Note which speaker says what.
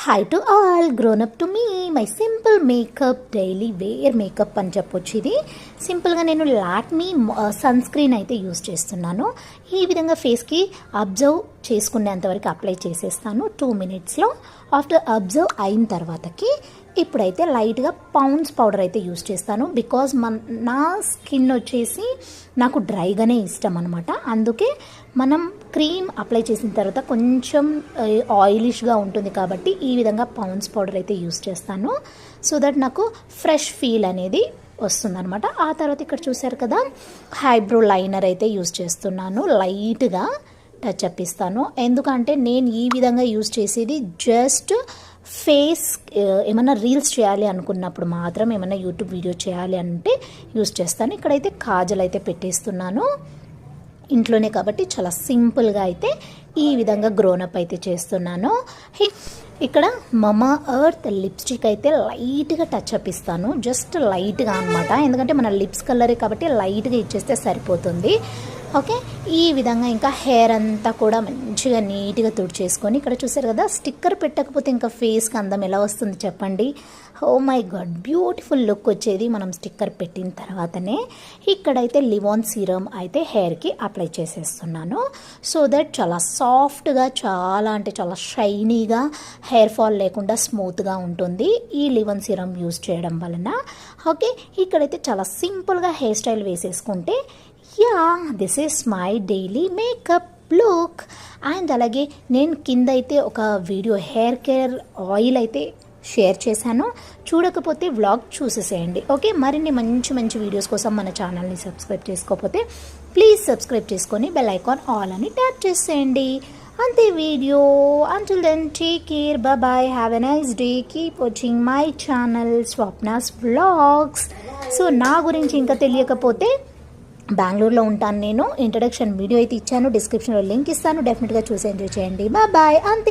Speaker 1: Hi to all, grown up to me, my simple makeup, daily wear makeup అని చెప్పొచ్చు. ఇది సింపుల్గా నేను లాక్మీ సన్ స్క్రీన్ అయితే యూస్ చేస్తున్నాను. ఈ విధంగా ఫేస్కి అబ్జర్వ్ చేసుకునేంతవరకు అప్లై చేసేస్తాను 2 minutesలో. ఆఫ్టర్ అబ్జర్వ్ అయిన తర్వాతకి ఇప్పుడైతే లైట్గా పౌండ్స్ పౌడర్ అయితే యూస్ చేస్తాను. బికాజ్ నా స్కిన్ వచ్చేసి నాకు డ్రైగానే ఇష్టం అనమాట. అందుకే మనం క్రీమ్ అప్లై చేసిన తర్వాత కొంచెం ఆయిలిష్గా ఉంటుంది కాబట్టి ఈ విధంగా పౌండ్స్ పౌడర్ అయితే యూస్ చేస్తాను. సో దట్ నాకు ఫ్రెష్ ఫీల్ అనేది వస్తుందన్నమాట. ఆ తర్వాత ఇక్కడ చూసారు కదా, ఐబ్రో లైనర్ అయితే యూస్ చేస్తున్నాను. లైట్గా టచ్ అప్ ఇస్తాను. ఎందుకంటే నేను ఈ విధంగా యూస్ చేసేది జస్ట్ ఫేస్ ఏమైనా రీల్స్ చేయాలి అనుకున్నప్పుడు మాత్రం, ఏమైనా యూట్యూబ్ వీడియో చేయాలి అంటే యూస్ చేస్తాను. ఇక్కడైతే కాజల్ అయితే పెట్టేస్తున్నాను ఇంట్లోనే కాబట్టి చాలా సింపుల్గా అయితే ఈ విధంగా గ్రోనప్ అయితే చేస్తున్నాను. ఇక్కడ మమా ఎర్త్ లిప్స్టిక్ అయితే లైట్గా టచ్ అప్ ఇస్తాను, జస్ట్ లైట్గా అనమాట. ఎందుకంటే మన లిప్స్ కలరే కాబట్టి లైట్గా ఇచ్చేస్తే సరిపోతుంది. ఓకే, ఈ విధంగా ఇంకా హెయిర్ అంతా కూడా మంచిగా నీట్గా తుడిచేసుకొని, ఇక్కడ చూసారు కదా, స్టిక్కర్ పెట్టకపోతే ఇంకా ఫేస్కి అందం ఎలా వస్తుంది చెప్పండి. Oh my god, beautiful look వచ్చేది మనం స్టిక్కర్ పెట్టిన తర్వాతనే. ఇక్కడైతే లివాన్ సీరం అయితే హెయిర్కి అప్లై చేసేస్తున్నాను. సో దట్ చాలా సాఫ్ట్గా, చాలా అంటే చాలా షైనీగా, హెయిర్ ఫాల్ లేకుండా స్మూత్గా ఉంటుంది ఈ లివాన్ సీరం యూస్ చేయడం వలన. ఓకే, ఇక్కడైతే చాలా సింపుల్గా హెయిర్ స్టైల్ వేసేసుకుంటే this is my daily makeup look. And అలాగే నేను కింద అయితే ఒక వీడియో హెయిర్ కేర్ ఆయిల్ అయితే షేర్ చేశాను. చూడకపోతే వ్లాగ్ చూసేసేయండి. ఓకే, మరిన్ని మంచి మంచి వీడియోస్ కోసం మన ఛానల్ని సబ్స్క్రైబ్ చేసుకోకపోతే ప్లీజ్ సబ్స్క్రైబ్ చేసుకొని బెల్ ఐకాన్ ఆల్ అని ట్యాప్ చేసేయండి. అంతే video. Until then take care, bye, have a nice day, keep watching my channel Swapna's vlogs. So నా గురించి ఇంకా తెలియకపోతే, బెంగళూరులో ఉంటాను నేను. ఇంట్రడక్షన్ వీడియో అయితే ఇచ్చాను, డిస్క్రిప్షన్లో లింక్ ఇస్తాను, డెఫినెట్గా చూసి ఎంజాయ్ చేయండి. బాయ్. అంతే.